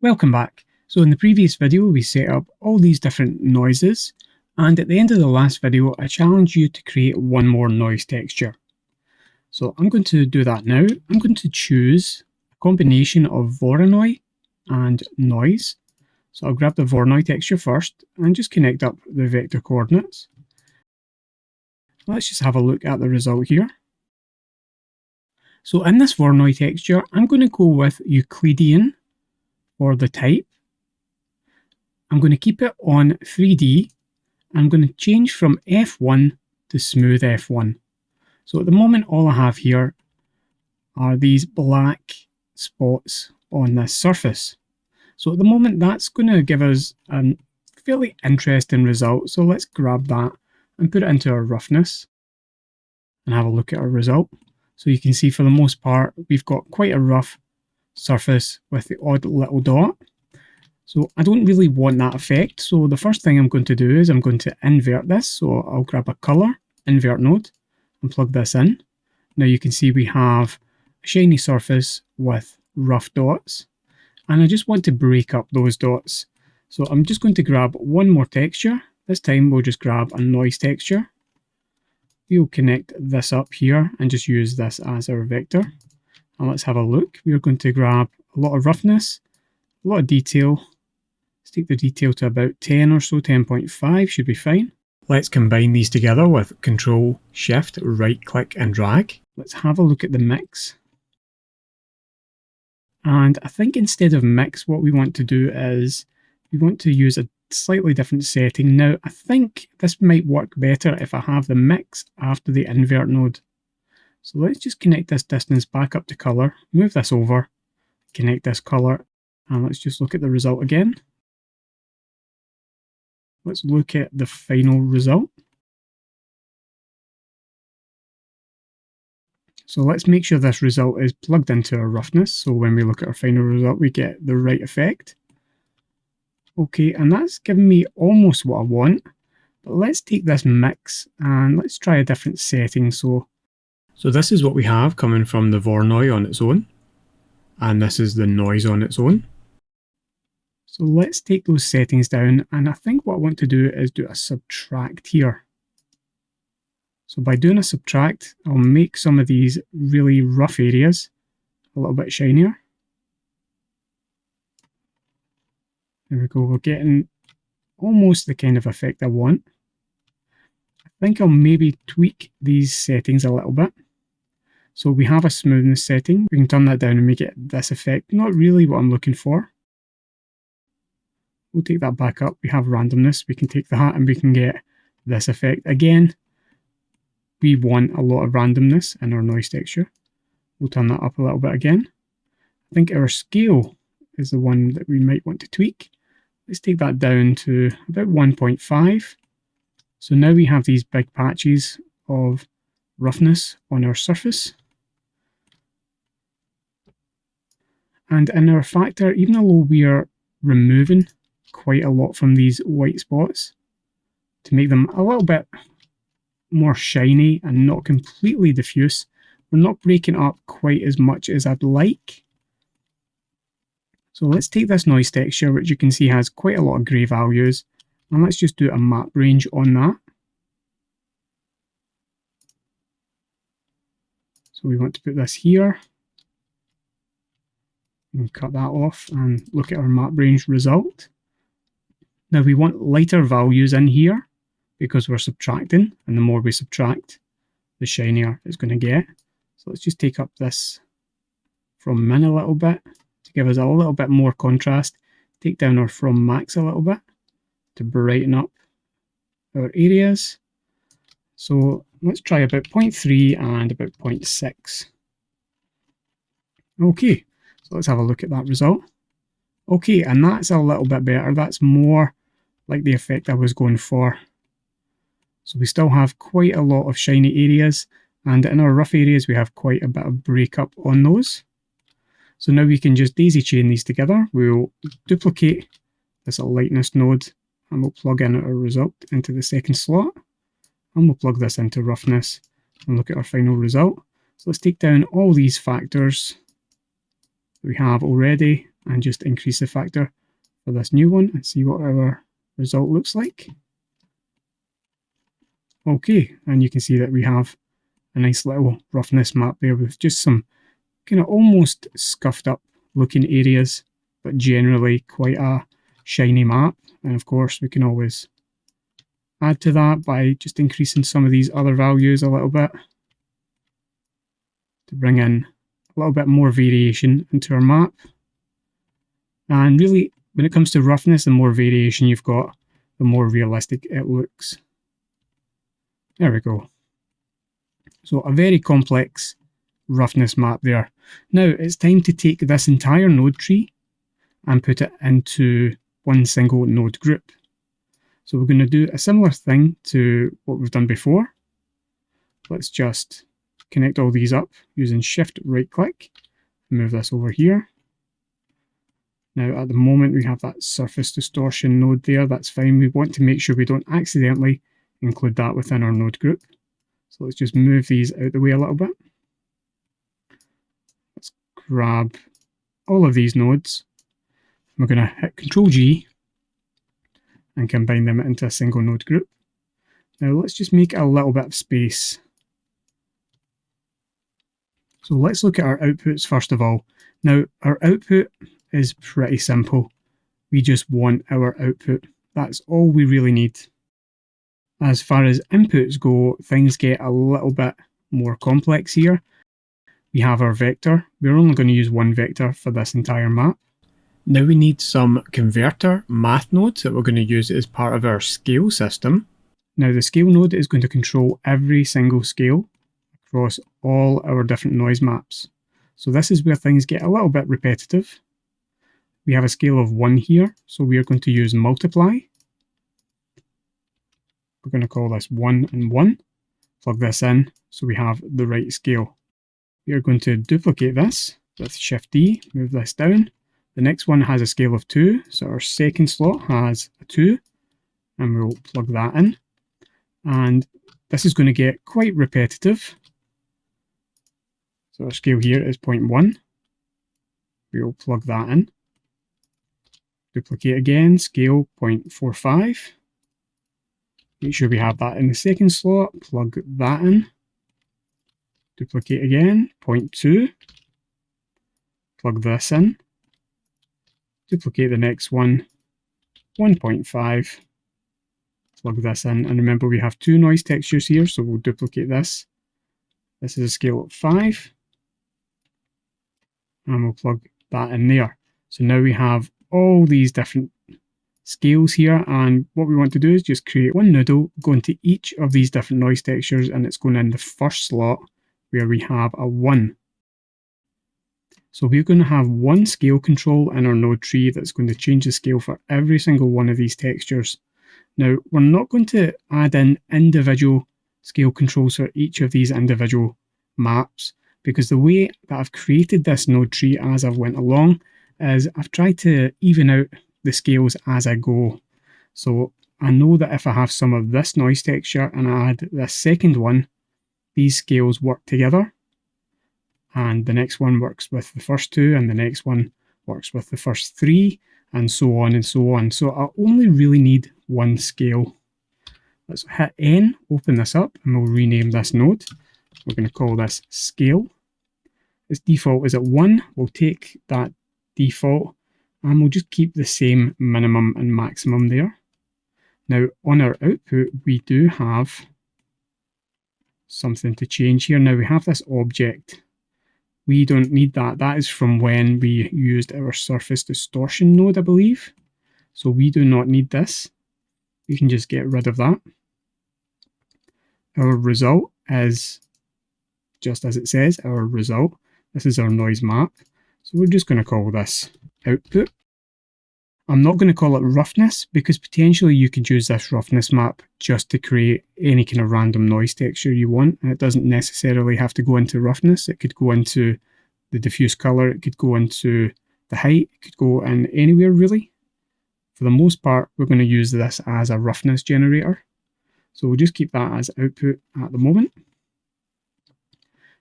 Welcome back. So in the previous video we set up all these different noises, and at the end of the last video I challenged you to create one more noise texture. So I'm going to do that now. I'm going to choose a combination of Voronoi and noise. So I'll grab the Voronoi texture first and just connect up the vector coordinates. Let's just have a look at the result here. So in this Voronoi texture I'm going to go with Euclidean for the type. I'm going to keep it on 3D. I'm going to change from F1 to smooth F1. So at the moment all I have here are these black spots on this surface. So at the moment that's going to give us a fairly interesting result. So let's grab that and put it into our roughness and have a look at our result. So you can see for the most part we've got quite a rough surface with the odd little dot. So I don't really want that effect. So the first thing I'm going to do is I'm going to invert this. So I'll grab a color invert node and plug this in. Now you can see we have a shiny surface with rough dots, and I just want to break up those dots. So I'm just going to grab one more texture. This time we'll just grab a noise texture. We'll connect this up here and just use this as our vector. And let's have a look. We're going to grab a lot of roughness, a lot of detail. Let's take the detail to about 10 or so, 10.5 should be fine. Let's combine these together with Control, Shift, right click and drag. Let's have a look at the mix. And I think instead of mix, what we want to do is we want to use a slightly different setting. Now, I think this might work better if I have the mix after the invert node. So let's just connect this distance back up to color, move this over, connect this color, and let's just look at the result again. Let's look at the final result. So let's make sure this result is plugged into our roughness, so when we look at our final result we get the right effect. Okay, and that's given me almost what I want, but let's take this mix and let's try a different setting. So this is what we have coming from the Voronoi on its own, and this is the noise on its own. So let's take those settings down, and I think what I want to do is do a subtract here. So by doing a subtract, I'll make some of these really rough areas a little bit shinier. There we go, we're getting almost the kind of effect I want. I think I'll maybe tweak these settings a little bit. So we have a smoothness setting. We can turn that down and make it this effect. Not really what I'm looking for. We'll take that back up. We have randomness. We can take that and we can get this effect. Again, we want a lot of randomness in our noise texture. We'll turn that up a little bit again. I think our scale is the one that we might want to tweak. Let's take that down to about 1.5. So now we have these big patches of roughness on our surface. And in our factor, even though we are removing quite a lot from these white spots to make them a little bit more shiny and not completely diffuse, we're not breaking up quite as much as I'd like. So let's take this noise texture, which you can see has quite a lot of grey values, and let's just do a map range on that. So we want to put this here. And cut that off and look at our map range result. Now we want lighter values in here because we're subtracting, and the more we subtract, the shinier it's going to get. So let's just take up this from min a little bit to give us a little bit more contrast. Take down our from max a little bit to brighten up our areas. So let's try about 0.3 and about 0.6. Okay. So let's have a look at that result. Okay, and that's a little bit better. That's more like the effect I was going for. So we still have quite a lot of shiny areas, and in our rough areas we have quite a bit of breakup on those. So now we can just daisy chain these together. We'll duplicate this lightness node and we'll plug in our result into the second slot, and we'll plug this into roughness and look at our final result. So let's take down all these factors we have already and just increase the factor for this new one and see what our result looks like. Okay, and you can see that we have a nice little roughness map there with just some kind of almost scuffed up looking areas, but generally quite a shiny map. And of course we can always add to that by just increasing some of these other values a little bit to bring in a little bit more variation into our map. And really, when it comes to roughness, the more variation you've got, the more realistic it looks. There we go. So a very complex roughness map there. Now it's time to take this entire node tree and put it into one single node group. So we're going to do a similar thing to what we've done before. Let's just connect all these up using Shift right click, move this over here. Now at the moment we have that surface distortion node there, that's fine. We want to make sure we don't accidentally include that within our node group. So let's just move these out the way a little bit. Let's grab all of these nodes. We're going to hit Ctrl G and combine them into a single node group. Now let's just make a little bit of space. So let's look at our outputs first of all. Now our output is pretty simple. We just want our output. That's all we really need. As far as inputs go, things get a little bit more complex here. We have our vector. We're only going to use one vector for this entire map. Now we need some converter math nodes that we're going to use as part of our scale system. Now the scale node is going to control every single scale across all our different noise maps. So this is where things get a little bit repetitive. We have a scale of 1 here, so we are going to use multiply. We're going to call this 1 and 1. Plug this in so we have the right scale. We are going to duplicate this with Shift D, move this down. The next one has a scale of 2, so our second slot has a 2, and we'll plug that in. And this is going to get quite repetitive. So our scale here is 0.1. We'll plug that in. Duplicate again, scale 0.45. Make sure we have that in the second slot, plug that in. Duplicate again, 0.2. Plug this in. Duplicate the next one, 1.5. Plug this in, and remember we have two noise textures here, so we'll duplicate this. This is a scale of 5. And we'll plug that in there. So now we have all these different scales here, and what we want to do is just create one noodle, go into each of these different noise textures, and it's going in the first slot where we have a 1. So we're going to have one scale control in our node tree that's going to change the scale for every single one of these textures. Now we're not going to add in individual scale controls for each of these individual maps, because the way that I've created this node tree as I've went along is I've tried to even out the scales as I go. So I know that if I have some of this noise texture and I add this second one, these scales work together. And the next one works with the first two, and the next one works with the first 3, and so on and so on. So I only really need one scale. Let's hit N, open this up, and we'll rename this node. We're going to call this scale. Its default is at 1. We'll take that default and we'll just keep the same minimum and maximum there. Now on our output we do have something to change here. Now we have this object. We don't need that. That is from when we used our surface distortion node, I believe. So we do not need this. We can just get rid of that. Our result is just as it says, our result. This is our noise map. So we're just going to call this output. I'm not going to call it roughness because potentially you could use this roughness map just to create any kind of random noise texture you want, and it doesn't necessarily have to go into roughness. It could go into the diffuse color, it could go into the height, it could go in anywhere really. For the most part, we're going to use this as a roughness generator. So we'll just keep that as output at the moment.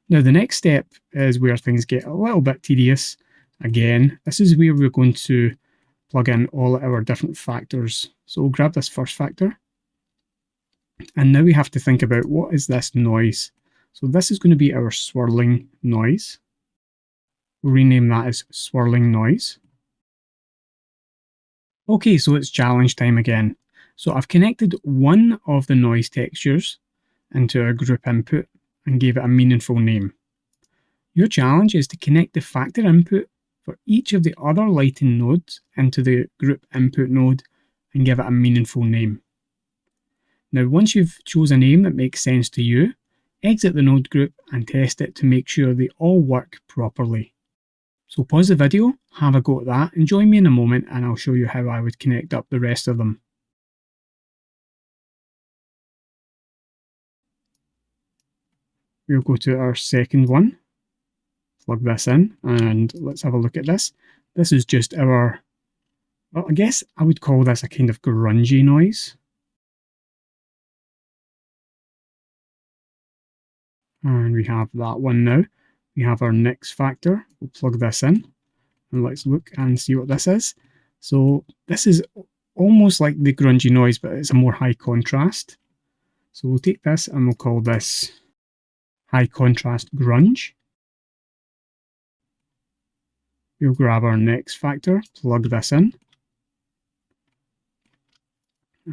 Now the next step is where things get a little bit tedious, Again, this is where we're going to plug in all our different factors. So we'll grab this first factor. And now we have to think about what is this noise. So this is going to be our swirling noise. We'll rename that as swirling noise. Okay, so it's challenge time again. So I've connected one of the noise textures into our group input and gave it a meaningful name. Your challenge is to connect the factor input for each of the other lighting nodes into the group input node and give it a meaningful name. Now, once you've chosen a name that makes sense to you, exit the node group and test it to make sure they all work properly. So pause the video, have a go at that, and join me in a moment and I'll show you how I would connect up the rest of them. We'll go to our second one, plug this in, and let's have a look at this. This is just our, well, I guess I would call this a kind of grungy noise. And we have that one now. We have our next factor. We'll plug this in and let's look and see what this is. So this is almost like the grungy noise, but it's a more high contrast. So we'll take this and we'll call this high contrast grunge. We'll grab our next factor, plug this in.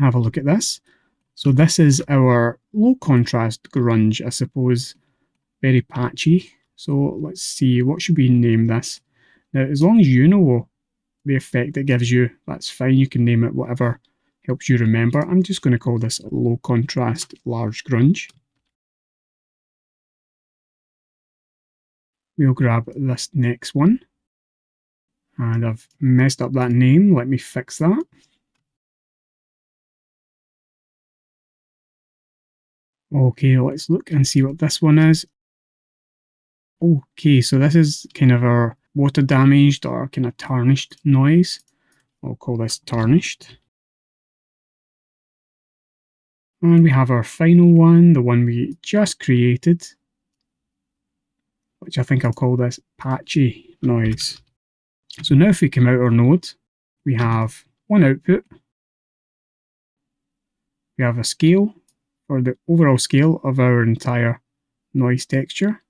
Have a look at this. So this is our low contrast grunge, I suppose, very patchy. So let's see, what should we name this? Now, as long as you know the effect it gives you, that's fine. You can name it whatever helps you remember. I'm just going to call this low contrast large grunge. We'll grab this next one. And I've messed up that name. Let me fix that. Okay, let's look and see what this one is. Okay, so this is kind of our water damaged or kind of tarnished noise. I'll call this tarnished. And we have our final one, the one we just created, which I think I'll call this patchy noise. So now if we come out our node, we have one output. We have a scale, or the overall scale of our entire noise texture.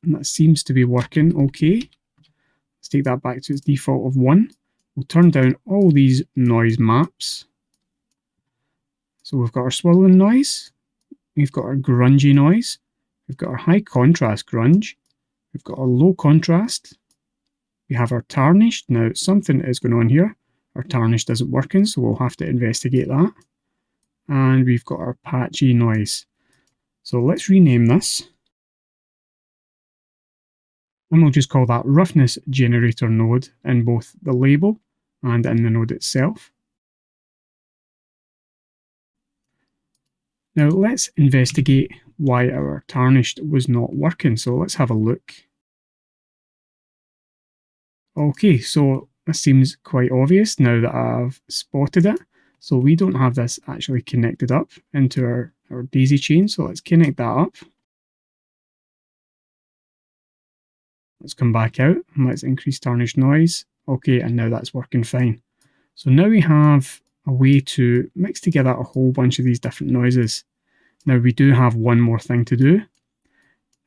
And that seems to be working okay. Let's take that back to its default of 1. We'll turn down all these noise maps. So we've got our swirling noise, we've got our grungy noise, we've got our high contrast grunge, we've got our low contrast, we have our tarnished. Now something is going on here. Our tarnished isn't working, so we'll have to investigate that. And we've got our patchy noise. So let's rename this. And we'll just call that roughness generator node in both the label and in the node itself. Now let's investigate why our tarnished was not working. So let's have a look. Okay, so this seems quite obvious now that I've spotted it. So we don't have this actually connected up into our daisy chain. So let's connect that up. Let's come back out and let's increase tarnished noise. Okay, and now that's working fine. So now we have a way to mix together a whole bunch of these different noises. Now we do have one more thing to do.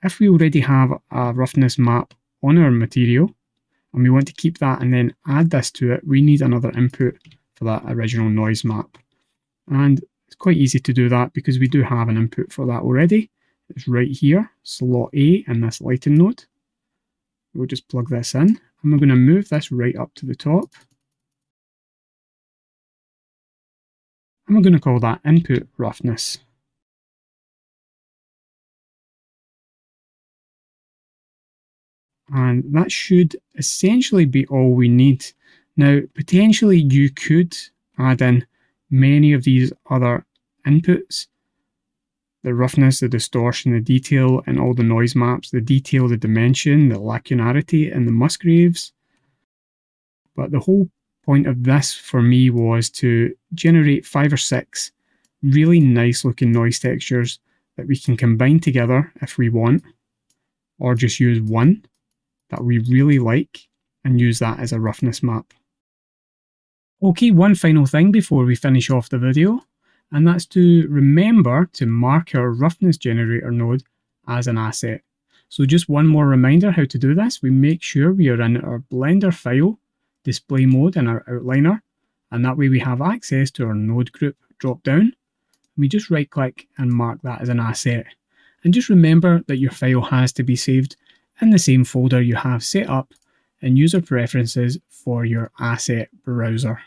If we already have a roughness map on our material and we want to keep that and then add this to it, we need another input for that original noise map. And it's quite easy to do that because we do have an input for that already. It's right here, slot A in this lighting node. We'll just plug this in and we're going to move this right up to the top. And we're going to call that input roughness. And that should essentially be all we need. Now, potentially you could add in many of these other inputs. The roughness, the distortion, the detail, and all the noise maps, the detail, the dimension, the lacunarity, and the Musgraves. But the whole point of this for me was to generate 5 or 6 really nice looking noise textures that we can combine together if we want. or just use one that we really like and use that as a roughness map. Okay, one final thing before we finish off the video, and that's to remember to mark our roughness generator node as an asset. So just one more reminder how to do this. We make sure we are in our Blender file, display mode in our outliner, and that way we have access to our node group drop down. We just right click and mark that as an asset. And just remember that your file has to be saved in the same folder you have set up in user preferences for your asset browser.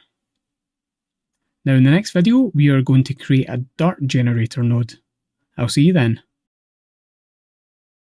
Now in the next video, we are going to create a dirt generator node. I'll see you then.